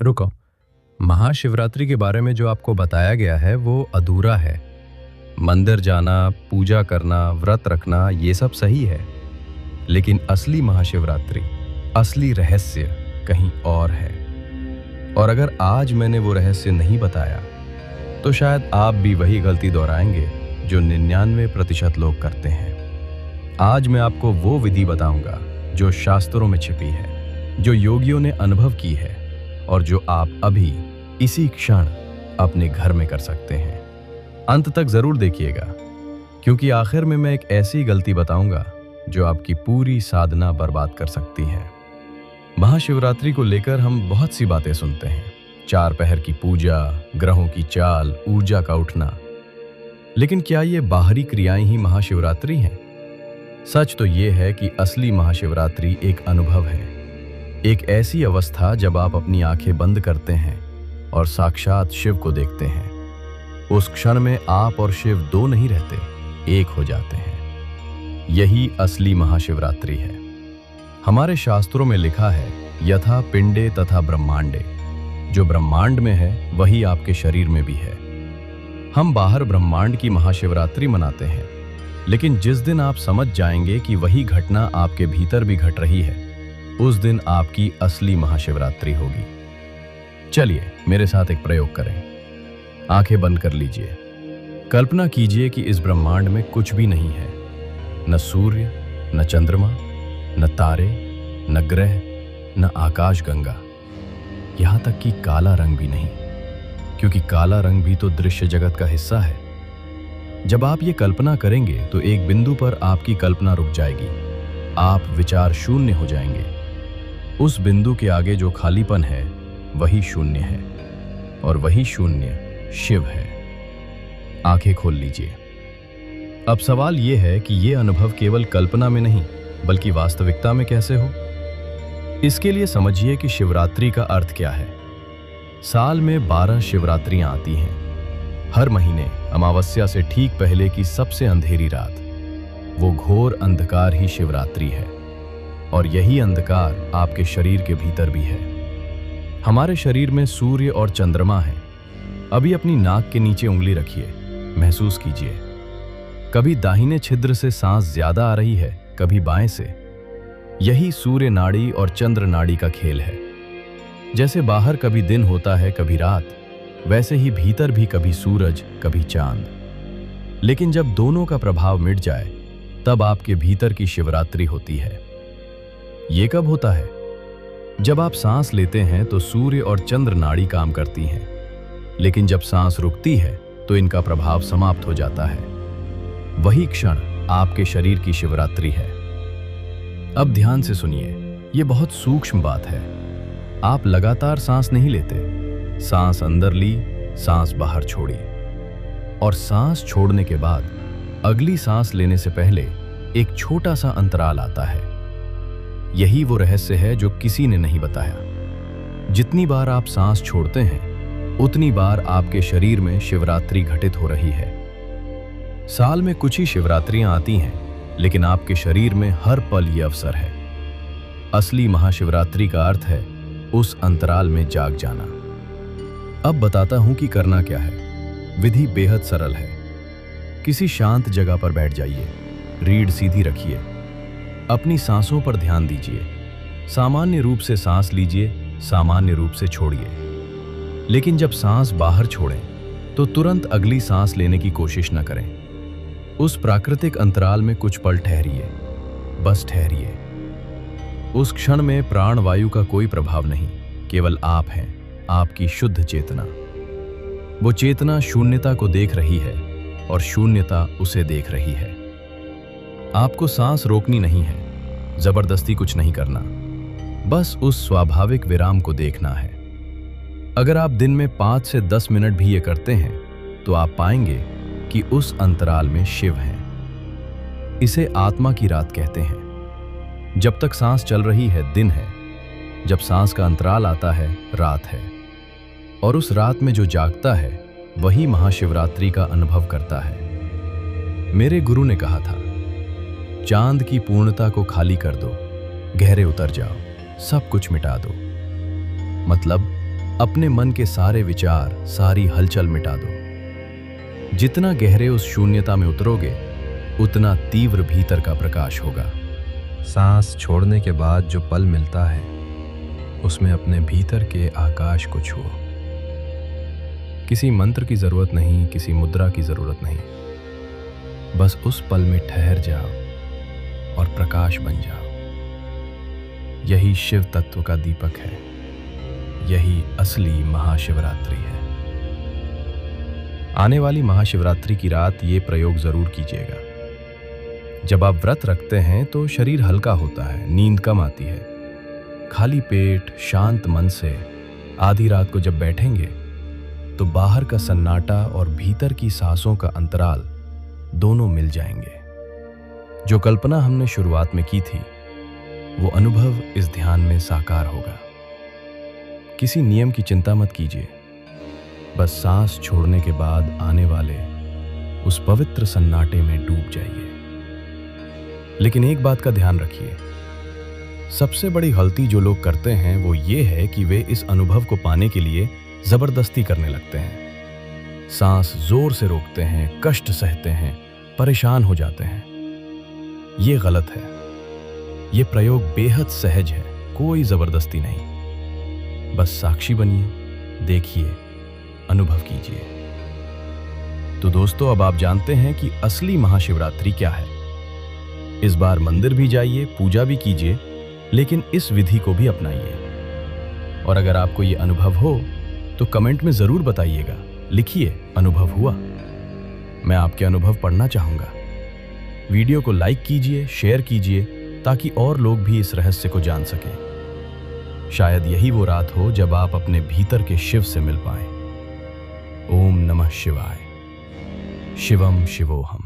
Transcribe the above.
रुको। महाशिवरात्रि के बारे में जो आपको बताया गया है वो अधूरा है। मंदिर जाना, पूजा करना, व्रत रखना ये सब सही है, लेकिन असली महाशिवरात्रि, असली रहस्य कहीं और है। और अगर आज मैंने वो रहस्य नहीं बताया तो शायद आप भी वही गलती दोहराएंगे जो 99% लोग करते हैं। आज मैं आपको वो विधि बताऊंगा जो शास्त्रों में छिपी है, जो योगियों ने अनुभव की है और जो आप अभी इसी क्षण अपने घर में कर सकते हैं। अंत तक जरूर देखिएगा, क्योंकि आखिर में मैं एक ऐसी गलती बताऊंगा जो आपकी पूरी साधना बर्बाद कर सकती है। महाशिवरात्रि को लेकर हम बहुत सी बातें सुनते हैं, 4 पहर की पूजा, ग्रहों की चाल, ऊर्जा का उठना, लेकिन क्या ये बाहरी क्रियाएं ही महाशिवरात्रि हैं? सच तो ये है कि असली महाशिवरात्रि एक अनुभव है, एक ऐसी अवस्था जब आप अपनी आंखें बंद करते हैं और साक्षात शिव को देखते हैं। उस क्षण में आप और शिव दो नहीं रहते, एक हो जाते हैं। यही असली महाशिवरात्रि है। हमारे शास्त्रों में लिखा है, यथा पिंडे तथा ब्रह्मांडे। जो ब्रह्मांड में है वही आपके शरीर में भी है। हम बाहर ब्रह्मांड की महाशिवरात्रि मनाते हैं, लेकिन जिस दिन आप समझ जाएंगे कि वही घटना आपके भीतर भी घट रही है, उस दिन आपकी असली महाशिवरात्रि होगी। चलिए मेरे साथ एक प्रयोग करें। आंखें बंद कर लीजिए। कल्पना कीजिए कि इस ब्रह्मांड में कुछ भी नहीं है, न सूर्य, न चंद्रमा, न तारे, न ग्रह, न आकाश गंगा, यहां तक कि काला रंग भी नहीं, क्योंकि काला रंग भी तो दृश्य जगत का हिस्सा है। जब आप ये कल्पना करेंगे तो एक बिंदु पर आपकी कल्पना रुक जाएगी, आप विचार शून्य हो जाएंगे। उस बिंदु के आगे जो खालीपन है वही शून्य है, और वही शून्य शिव है। आंखें खोल लीजिए। अब सवाल यह है कि यह अनुभव केवल कल्पना में नहीं बल्कि वास्तविकता में कैसे हो। इसके लिए समझिए कि शिवरात्रि का अर्थ क्या है। साल में 12 शिवरात्रियां आती हैं। हर महीने अमावस्या से ठीक पहले की सबसे अंधेरी रात, वो घोर अंधकार ही शिवरात्रि है। और यही अंधकार आपके शरीर के भीतर भी है। हमारे शरीर में सूर्य और चंद्रमा है। अभी अपनी नाक के नीचे उंगली रखिए, महसूस कीजिए। कभी दाहिने छिद्र से सांस ज्यादा आ रही है, कभी बाएं से। यही सूर्य नाड़ी और चंद्र नाड़ी का खेल है। जैसे बाहर कभी दिन होता है, कभी रात, वैसे ही भीतर भी कभी सूरज, कभी चांद। लेकिन जब दोनों का प्रभाव मिट जाए, तब आपके भीतर की शिवरात्रि होती है। ये कब होता है? जब आप सांस लेते हैं तो सूर्य और चंद्र नाड़ी काम करती हैं, लेकिन जब सांस रुकती है तो इनका प्रभाव समाप्त हो जाता है। वही क्षण आपके शरीर की शिवरात्रि है। अब ध्यान से सुनिए, यह बहुत सूक्ष्म बात है। आप लगातार सांस नहीं लेते। सांस अंदर ली, सांस बाहर छोड़ी, और सांस छोड़ने के बाद अगली सांस लेने से पहले एक छोटा सा अंतराल आता है। यही वो रहस्य है जो किसी ने नहीं बताया। जितनी बार आप सांस छोड़ते हैं, उतनी बार आपके शरीर में शिवरात्रि घटित हो रही है। साल में कुछ ही शिवरात्रियां आती हैं, लेकिन आपके शरीर में हर पल ये अवसर है। असली महाशिवरात्रि का अर्थ है उस अंतराल में जाग जाना। अब बताता हूं कि करना क्या है। विधि बेहद सरल है। किसी शांत जगह पर बैठ जाइए, रीढ़ सीधी रखिए, अपनी सांसों पर ध्यान दीजिए। सामान्य रूप से सांस लीजिए, सामान्य रूप से छोड़िए। लेकिन जब सांस बाहर छोड़ें तो तुरंत अगली सांस लेने की कोशिश न करें। उस प्राकृतिक अंतराल में कुछ पल ठहरिए, बस ठहरिए। उस क्षण में प्राण वायु का कोई प्रभाव नहीं, केवल आप हैं, आपकी शुद्ध चेतना। वो चेतना शून्यता को देख रही है और शून्यता उसे देख रही है। आपको सांस रोकनी नहीं है, जबरदस्ती कुछ नहीं करना, बस उस स्वाभाविक विराम को देखना है। अगर आप दिन में 5 से 10 मिनट भी ये करते हैं तो आप पाएंगे कि उस अंतराल में शिव हैं। इसे आत्मा की रात कहते हैं। जब तक सांस चल रही है दिन है, जब सांस का अंतराल आता है रात है। और उस रात में जो जागता है वही महाशिवरात्रि का अनुभव करता है। मेरे गुरु ने कहा था, चांद की पूर्णता को खाली कर दो, गहरे उतर जाओ, सब कुछ मिटा दो। मतलब अपने मन के सारे विचार, सारी हलचल मिटा दो। जितना गहरे उस शून्यता में उतरोगे, उतना तीव्र भीतर का प्रकाश होगा। सांस छोड़ने के बाद जो पल मिलता है, उसमें अपने भीतर के आकाश को छुओ। किसी मंत्र की जरूरत नहीं, किसी मुद्रा की जरूरत नहीं। बस उस पल में ठहर जाओ और प्रकाश बन जाओ। यही शिव तत्व का दीपक है। यही असली महाशिवरात्रि है। आने वाली महाशिवरात्रि की रात ये प्रयोग जरूर कीजिएगा। जब आप व्रत रखते हैं तो शरीर हल्का होता है, नींद कम आती है। खाली पेट, शांत मन से आधी रात को जब बैठेंगे तो बाहर का सन्नाटा और भीतर की सांसों का अंतराल दोनों मिल जाएंगे। जो कल्पना हमने शुरुआत में की थी, वो अनुभव इस ध्यान में साकार होगा। किसी नियम की चिंता मत कीजिए। बस सांस छोड़ने के बाद आने वाले उस पवित्र सन्नाटे में डूब जाइए। लेकिन एक बात का ध्यान रखिए, सबसे बड़ी गलती जो लोग करते हैं वो ये है कि वे इस अनुभव को पाने के लिए जबरदस्ती करने लगते हैं। सांस जोर से रोकते हैं, कष्ट सहते हैं, परेशान हो जाते हैं। ये गलत है। ये प्रयोग बेहद सहज है, कोई जबरदस्ती नहीं। बस साक्षी बनिए, देखिए, अनुभव कीजिए। तो दोस्तों, अब आप जानते हैं कि असली महाशिवरात्रि क्या है। इस बार मंदिर भी जाइए, पूजा भी कीजिए, लेकिन इस विधि को भी अपनाइए। और अगर आपको ये अनुभव हो तो कमेंट में जरूर बताइएगा। लिखिए, अनुभव हुआ। मैं आपके अनुभव पढ़ना चाहूंगा। वीडियो को लाइक कीजिए, शेयर कीजिए, ताकि और लोग भी इस रहस्य को जान सकें। शायद यही वो रात हो जब आप अपने भीतर के शिव से मिल पाएं। ओम नमः शिवाय। शिवम शिवोहम।